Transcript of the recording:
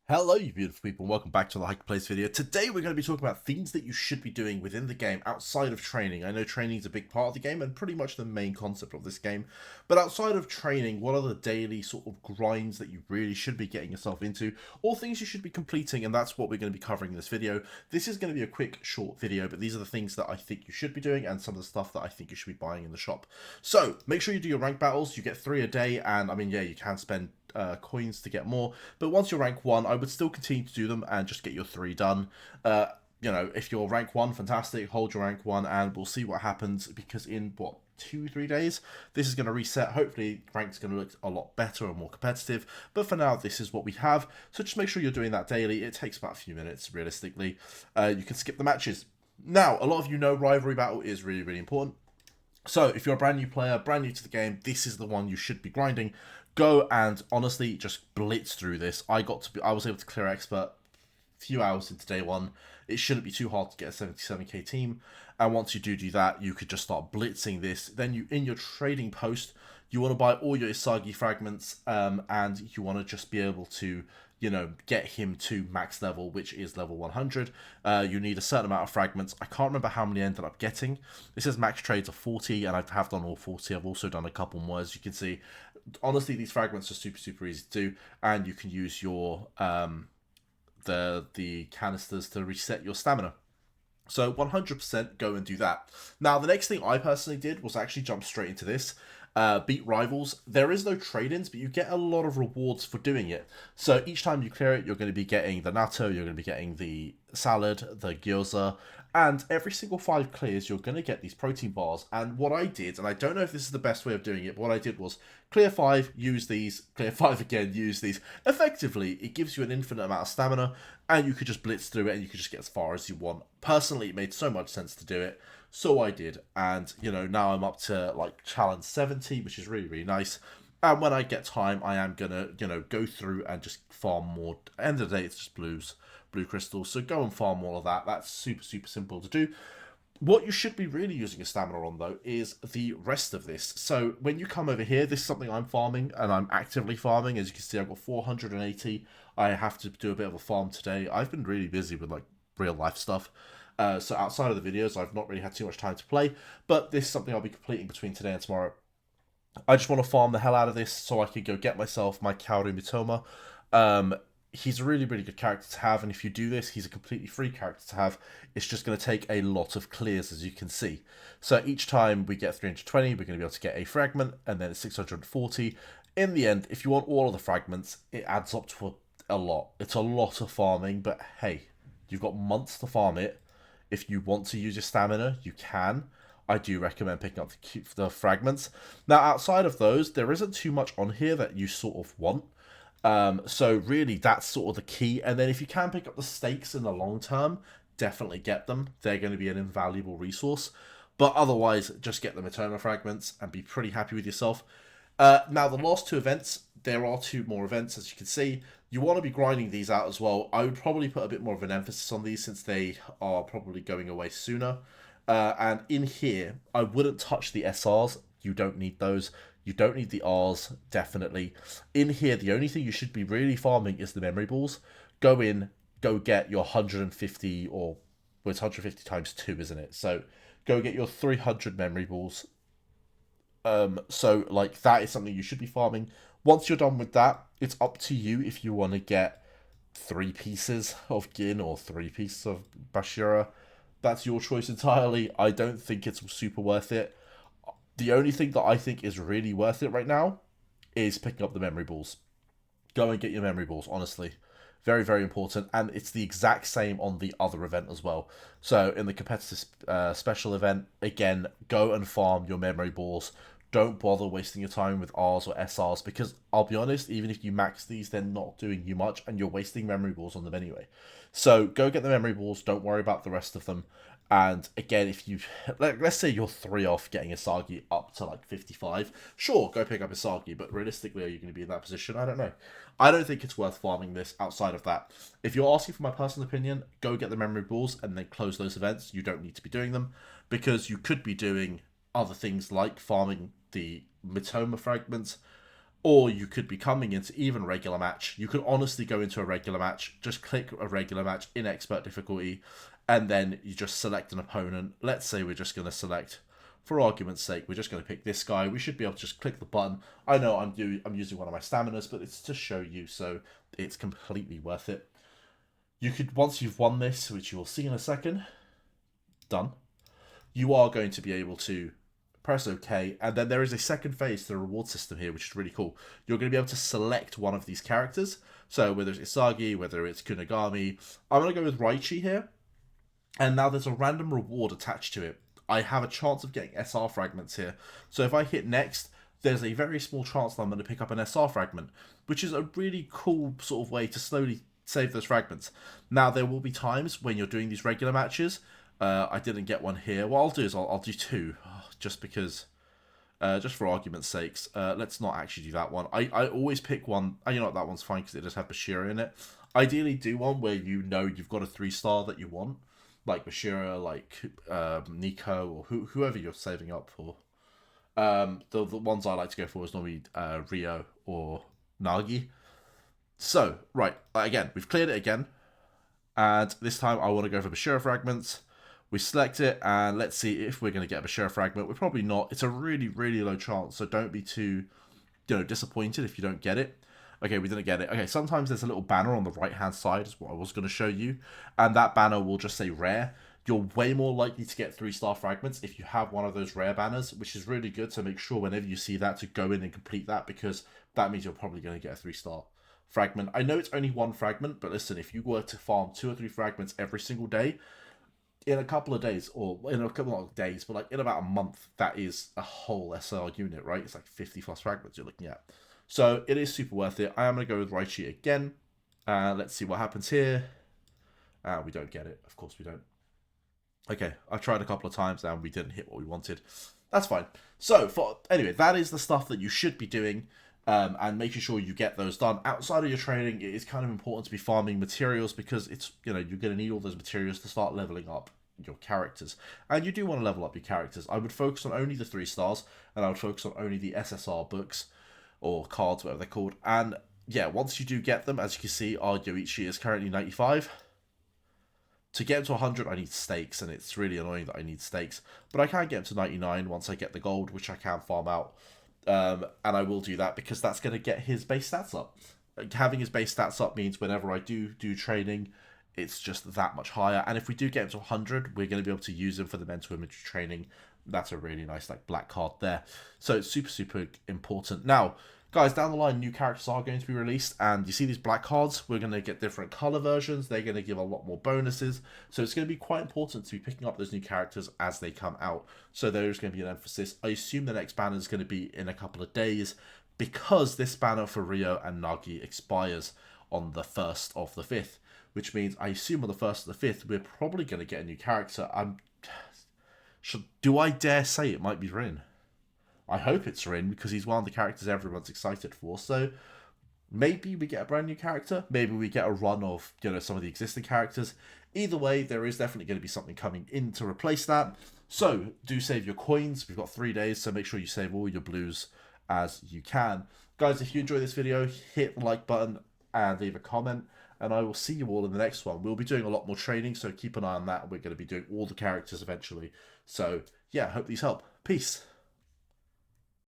Hello you beautiful people and welcome back to the Lock PWC video. Today we're going to be talking about things that you should be doing within the game outside of training. I know training is a big part of the game and pretty much the main concept of this game. But outside of training, what are the daily sort of grinds that you really should be getting yourself into, or things you should be completing, and that's what we're going to be covering in this video. This is going to be a quick short video, but these are the things that I think you should be doing and some of the stuff that I think you should be buying in the shop. So make sure you do your rank battles. You get 3 a day, and I mean, yeah, you can spend coins to get more, but once you're rank 1, I would still continue to do them and just get your 3 done. You know, if you're rank 1, fantastic, hold your rank 1 and we'll see what happens, because in what, 2-3 days this is going to reset. Hopefully rank's going to look a lot better and more competitive, but for now this is what we have. So just make sure you're doing that daily. It takes about a few minutes realistically. You can skip the matches. Now, a lot of you know rivalry battle is really important. So if you're a brand new player, brand new to the game, this is the one you should be grinding. Go and honestly just blitz through this. I was able to clear expert a few hours into day 1. It shouldn't be too hard to get a 77k team. And once you do that, you could just start blitzing this. Then you, in your trading post, you want to buy all your Isagi fragments, and you want to just be able to, you know, get him to max level, which is level 100. You need a certain amount of fragments. I can't remember how many I ended up getting. It says max trades are 40, and I have done all 40. I've also done a couple more, as you can see. Honestly, these fragments are super easy to do, and you can use your the canisters to reset your stamina. So 100% go and do that. Now, the next thing I personally did was actually jump straight into this. Beat rivals. There is no trade-ins, but you get a lot of rewards for doing it. So each time you clear it, you're going to be getting the natto, you're going to be getting the salad, the gyoza, and every single 5 clears, you're going to get these protein bars. And what I did, and I don't know if this is the best way of doing it, but what I did was clear 5, use these, clear 5 again, use these. Effectively, it gives you an infinite amount of stamina, and you could just blitz through it, and you could just get as far as you want. Personally, it made so much sense to do it. So I did, and you know, now I'm up to like challenge 70, which is really nice. And when I get time, I am gonna, you know, go through and just farm more. End of the day, it's just blue crystals. So go and farm all of that. That's super simple to do. What you should be really using a stamina on, though, is the rest of this. So when you come over here, this is something I'm farming, and I'm actively farming. As you can see, I've got 480. I have to do a bit of a farm today. I've been really busy with like real life stuff. So outside of the videos, I've not really had too much time to play, but this is something I'll be completing between today and tomorrow. I just want to farm the hell out of this so I could go get myself my Kaoru Mitoma. He's a really good character to have, and if you do this, he's a completely free character to have. It's just going to take a lot of clears, as you can see. So each time we get 320, we're going to be able to get a fragment, and then it's 640. In the end, if you want all of the fragments, it adds up to a lot. It's a lot of farming, but hey, you've got months to farm it. If you want to use your stamina, you can. I do recommend picking up the fragments. Now, outside of those, there isn't too much on here that you sort of want. So really, that's sort of the key. And then if you can pick up the stakes in the long term, definitely get them. They're going to be an invaluable resource. But otherwise, just get the Matoma fragments and be pretty happy with yourself. Now, the last 2 events, there are 2 more events, as you can see. You want to be grinding these out as well. I would probably put a bit more of an emphasis on these since they are probably going away sooner. And in here, I wouldn't touch the SRs. You don't need those. You don't need the Rs, definitely. In here, the only thing you should be really farming is the memory balls. Go in, go get your 150, or well, it's 150 times 2, isn't it? So go get your 300 memory balls. So like that is something you should be farming. Once you're done with that, it's up to you if you want to get 3 pieces of Gin or 3 pieces of Bashira. That's your choice entirely. I don't think it's super worth it. The only thing that I think is really worth it right now is picking up the memory balls. Go and get your memory balls, honestly. Very important. And it's the exact same on the other event as well. So in the competitive special event, again, go and farm your memory balls. Don't bother wasting your time with Rs or SRs, because I'll be honest, even if you max these, they're not doing you much and you're wasting memory balls on them anyway. So go get the memory balls, don't worry about the rest of them. And again, if you, let's say you're 3 off getting Isagi up to like 55, sure, go pick up Isagi, but realistically, are you going to be in that position? I don't know. I don't think it's worth farming this outside of that. If you're asking for my personal opinion, go get the memory balls and then close those events. You don't need to be doing them, because you could be doing other things like farming the Mitoma fragments, Or you could be coming into even regular match. You could honestly go into a regular match, just click a regular match in expert difficulty, and then you just select an opponent. Let's say we're just going to select, for argument's sake, we're just going to pick this guy. We should be able to just click the button. I know I'm using one of my staminas, but it's to show you, so it's completely worth it. You could, once you've won this, which you will see in a second, done, you are going to be able to press OK, and then there is a second phase to the reward system here, which is really cool. You're going to be able to select one of these characters. So whether it's Isagi, whether it's Kunigami, I'm going to go with Raichi here. And now there's a random reward attached to it. I have a chance of getting SR fragments here. So if I hit next, there's a very small chance that I'm going to pick up an SR fragment, which is a really cool sort of way to slowly save those fragments. Now, there will be times when you're doing these regular matches. I didn't get one here. What I'll do is I'll do two, just because, just for argument's sakes. Let's not actually do that one. I always pick one. You know what, that one's fine because it does have Bashira in it. Ideally, do one where you know you've got a 3-star that you want, like Bashira, like Nico, or whoever you're saving up for. The ones I like to go for is normally Rio or Nagi. So, right, again, we've cleared it again. And this time I want to go for Bashira fragments. We select it, and let's see if we're going to get a Bashira fragment. We're probably not. It's a really, really low chance, so don't be too, disappointed if you don't get it. Okay, we didn't get it. Okay, sometimes there's a little banner on the right-hand side, is what I was going to show you. And that banner will just say rare. You're way more likely to get 3-star fragments if you have one of those rare banners, which is really good. So make sure whenever you see that to go in and complete that, because that means you're probably going to get a 3-star fragment. I know it's only one fragment, but listen, if you were to farm 2 or 3 fragments every single day, in a couple of days, or in a couple of days, but like in about a month, that is a whole SR unit, right? It's like 50 plus fragments you're looking at. So it is super worth it. I am going to go with Raichi again. Let's see what happens here. We don't get it. Of course we don't. Okay, I've tried a couple of times and we didn't hit what we wanted. That's fine. So, anyway, that is the stuff that you should be doing. And making sure you get those done. Outside of your training, it is kind of important to be farming materials, because it's, you're going to need all those materials to start leveling up your characters. And you do want to level up your characters. I would focus on only the 3-stars, and I would focus on only the SSR books, or cards, whatever they're called. And yeah, once you do get them, as you can see, our Yoichi is currently 95. To get him to 100, I need stakes, and it's really annoying that I need stakes. But I can get him to 99 once I get the gold, which I can farm out. And I will do that because that's going to get his base stats up. Having his base stats up means whenever I do training, it's just that much higher. And if we do get him to 100, we're going to be able to use him for the mental imagery training. That's a really nice black card there. So it's super, super important. Now, guys, down the line, new characters are going to be released, and you see these black cards, we're going to get different color versions. They're going to give a lot more bonuses. So it's going to be quite important to be picking up those new characters as they come out. So there's going to be an emphasis. I assume the next banner is going to be in a couple of days, because this banner for Rio and Nagi expires on the 1st of the 5th, which means I assume on the 1st of the 5th, we're probably going to get a new character. Do I dare say it might be Rin? I hope it's Rin, because he's one of the characters everyone's excited for. So maybe we get a brand new character. Maybe we get a run of, some of the existing characters. Either way, there is definitely going to be something coming in to replace that. So do save your coins. We've got 3 days, so make sure you save all your blues as you can. Guys, if you enjoy this video, hit the like button and leave a comment. And I will see you all in the next one. We'll be doing a lot more training, so keep an eye on that. We're going to be doing all the characters eventually. So yeah, hope these help. Peace.